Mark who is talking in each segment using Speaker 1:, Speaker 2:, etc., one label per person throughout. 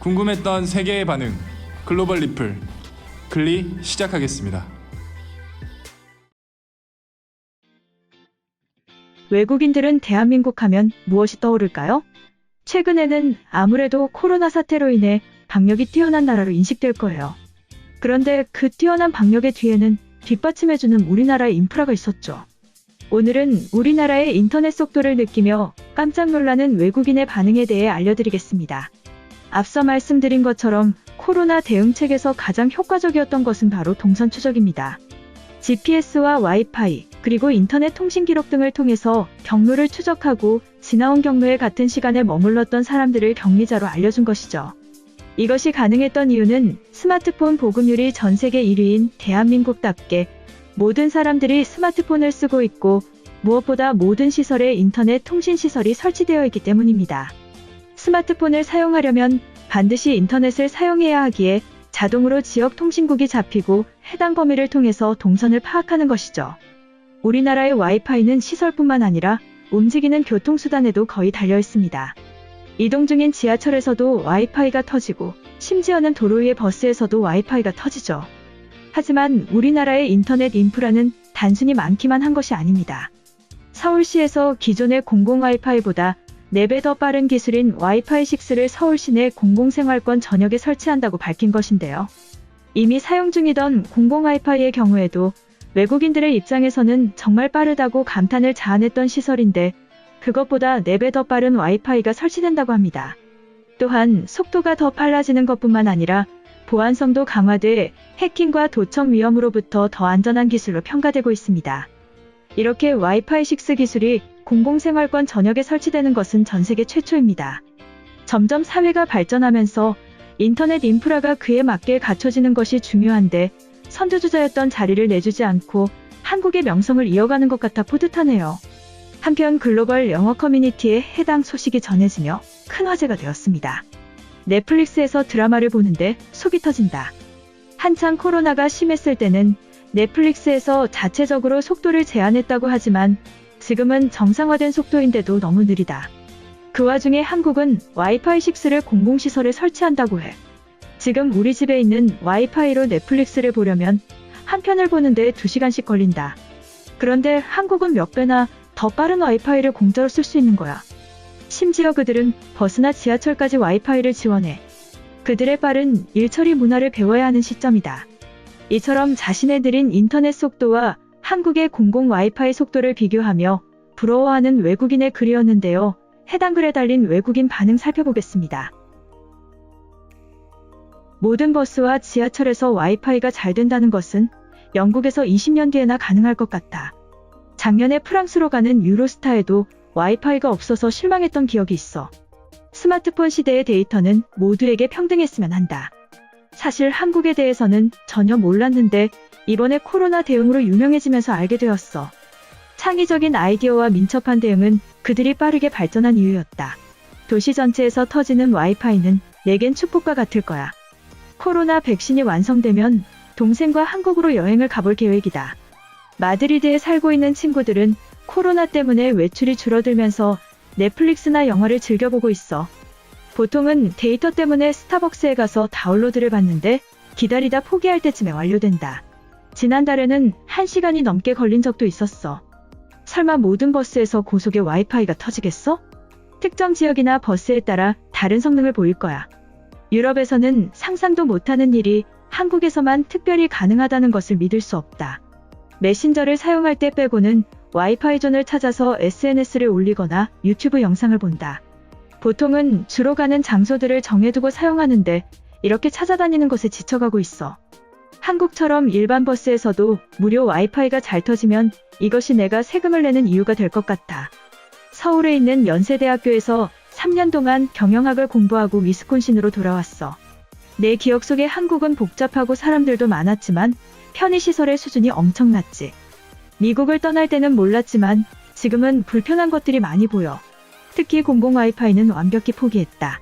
Speaker 1: 궁금했던 세계의 반응, 글로벌 리플, 글리 시작하겠습니다.
Speaker 2: 외국인들은 대한민국 하면 무엇이 떠오를까요? 최근에는 아무래도 코로나 사태로 인해 방역이 뛰어난 나라로 인식될 거예요. 그런데 그 뛰어난 방역의 뒤에는 뒷받침해주는 우리나라의 인프라가 있었죠. 오늘은 우리나라의 인터넷 속도를 느끼며 깜짝 놀라는 외국인의 반응에 대해 알려드리겠습니다. 앞서 말씀드린 것처럼 코로나 대응책에서 가장 효과적이었던 것은 바로 동선 추적입니다. GPS와 와이파이, 그리고 인터넷 통신 기록 등을 통해서 경로를 추적하고 지나온 경로에 같은 시간에 머물렀던 사람들을 격리자로 알려준 것이죠. 이것이 가능했던 이유는 스마트폰 보급률이 전 세계 1위인 대한민국답게 모든 사람들이 스마트폰을 쓰고 있고 무엇보다 모든 시설에 인터넷 통신 시설이 설치되어 있기 때문입니다. 스마트폰을 사용하려면 반드시 인터넷을 사용해야 하기에 자동으로 지역 통신국이 잡히고 해당 범위를 통해서 동선을 파악하는 것이죠. 우리나라의 와이파이는 시설뿐만 아니라 움직이는 교통수단에도 거의 달려 있습니다. 이동 중인 지하철에서도 와이파이가 터지고 심지어는 도로 위의 버스에서도 와이파이가 터지죠. 하지만 우리나라의 인터넷 인프라는 단순히 많기만 한 것이 아닙니다. 서울시에서 기존의 공공 와이파이보다 4배 더 빠른 기술인 와이파이 6를 서울시 내 공공생활권 전역에 설치한다고 밝힌 것인데요. 이미 사용 중이던 공공 와이파이의 경우에도 외국인들의 입장에서는 정말 빠르다고 감탄을 자아냈던 시설인데 그것보다 4배 더 빠른 와이파이가 설치된다고 합니다. 또한 속도가 더 빨라지는 것뿐만 아니라 보안성도 강화돼 해킹과 도청 위험으로부터 더 안전한 기술로 평가되고 있습니다. 이렇게 와이파이 6 기술이 공공생활권 전역에 설치되는 것은 전 세계 최초입니다. 점점 사회가 발전하면서 인터넷 인프라가 그에 맞게 갖춰지는 것이 중요한데 선두주자였던 자리를 내주지 않고 한국의 명성을 이어가는 것 같아 뿌듯하네요. 한편 글로벌 영어 커뮤니티에 해당 소식이 전해지며 큰 화제가 되었습니다. 넷플릭스에서 드라마를 보는데 속이 터진다. 한창 코로나가 심했을 때는 넷플릭스에서 자체적으로 속도를 제한했다고 하지만 지금은 정상화된 속도인데도 너무 느리다. 그 와중에 한국은 와이파이 6를 공공시설에 설치한다고 해. 지금 우리 집에 있는 와이파이로 넷플릭스를 보려면 한 편을 보는데 2시간씩 걸린다. 그런데 한국은 몇 배나 더 빠른 와이파이를 공짜로 쓸 수 있는 거야. 심지어 그들은 버스나 지하철까지 와이파이를 지원해. 그들의 빠른 일처리 문화를 배워야 하는 시점이다. 이처럼 자신의 느린 인터넷 속도와 한국의 공공 와이파이 속도를 비교하며 부러워하는 외국인의 글이었는데요. 해당 글에 달린 외국인 반응 살펴보겠습니다. 모든 버스와 지하철에서 와이파이가 잘 된다는 것은 영국에서 20년 뒤에나 가능할 것 같다. 작년에 프랑스로 가는 유로스타에도 와이파이가 없어서 실망했던 기억이 있어. 스마트폰 시대의 데이터는 모두에게 평등했으면 한다. 사실 한국에 대해서는 전혀 몰랐는데 이번에 코로나 대응으로 유명해지면서 알게 되었어. 창의적인 아이디어와 민첩한 대응은 그들이 빠르게 발전한 이유였다. 도시 전체에서 터지는 와이파이는 내겐 축복과 같을 거야. 코로나 백신이 완성되면 동생과 한국으로 여행을 가볼 계획이다. 마드리드에 살고 있는 친구들은 코로나 때문에 외출이 줄어들면서 넷플릭스나 영화를 즐겨보고 있어. 보통은 데이터 때문에 스타벅스에 가서 다운로드를 받는데 기다리다 포기할 때쯤에 완료된다. 지난달에는 1시간이 넘게 걸린 적도 있었어. 설마 모든 버스에서 고속의 와이파이가 터지겠어? 특정 지역이나 버스에 따라 다른 성능을 보일 거야. 유럽에서는 상상도 못하는 일이 한국에서만 특별히 가능하다는 것을 믿을 수 없다. 메신저를 사용할 때 빼고는 와이파이 존을 찾아서 SNS를 올리거나 유튜브 영상을 본다. 보통은 주로 가는 장소들을 정해두고 사용하는데 이렇게 찾아다니는 것에 지쳐가고 있어. 한국처럼 일반 버스에서도 무료 와이파이가 잘 터지면 이것이 내가 세금을 내는 이유가 될 것 같아. 서울에 있는 연세대학교에서 3년 동안 경영학을 공부하고 위스콘신으로 돌아왔어. 내 기억 속에 한국은 복잡하고 사람들도 많았지만 편의시설의 수준이 엄청났지. 미국을 떠날 때는 몰랐지만 지금은 불편한 것들이 많이 보여. 특히 공공 와이파이는 완벽히 포기했다.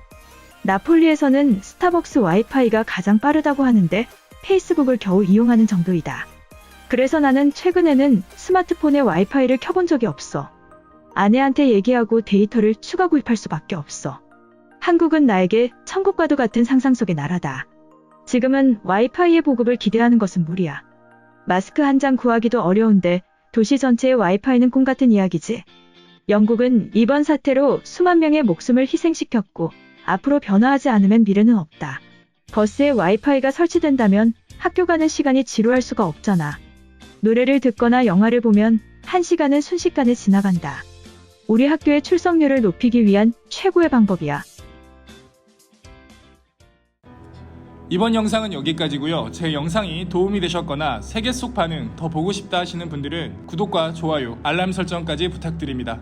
Speaker 2: 나폴리에서는 스타벅스 와이파이가 가장 빠르다고 하는데 페이스북을 겨우 이용하는 정도이다. 그래서 나는 최근에는 스마트폰에 와이파이를 켜본 적이 없어. 아내한테 얘기하고 데이터를 추가 구입할 수밖에 없어. 한국은 나에게 천국과도 같은 상상 속의 나라다. 지금은 와이파이의 보급을 기대하는 것은 무리야. 마스크 한 장 구하기도 어려운데 도시 전체의 와이파이는 꿈 같은 이야기지. 영국은 이번 사태로 수만 명의 목숨을 희생시켰고 앞으로 변화하지 않으면 미래는 없다. 버스에 와이파이가 설치된다면 학교 가는 시간이 지루할 수가 없잖아. 노래를 듣거나 영화를 보면 1시간은 순식간에 지나간다. 우리 학교의 출석률을 높이기 위한 최고의 방법이야.
Speaker 1: 이번 영상은 여기까지고요. 제 영상이 도움이 되셨거나 세계 속 반응 더 보고 싶다 하시는 분들은 구독과 좋아요, 알람 설정까지 부탁드립니다.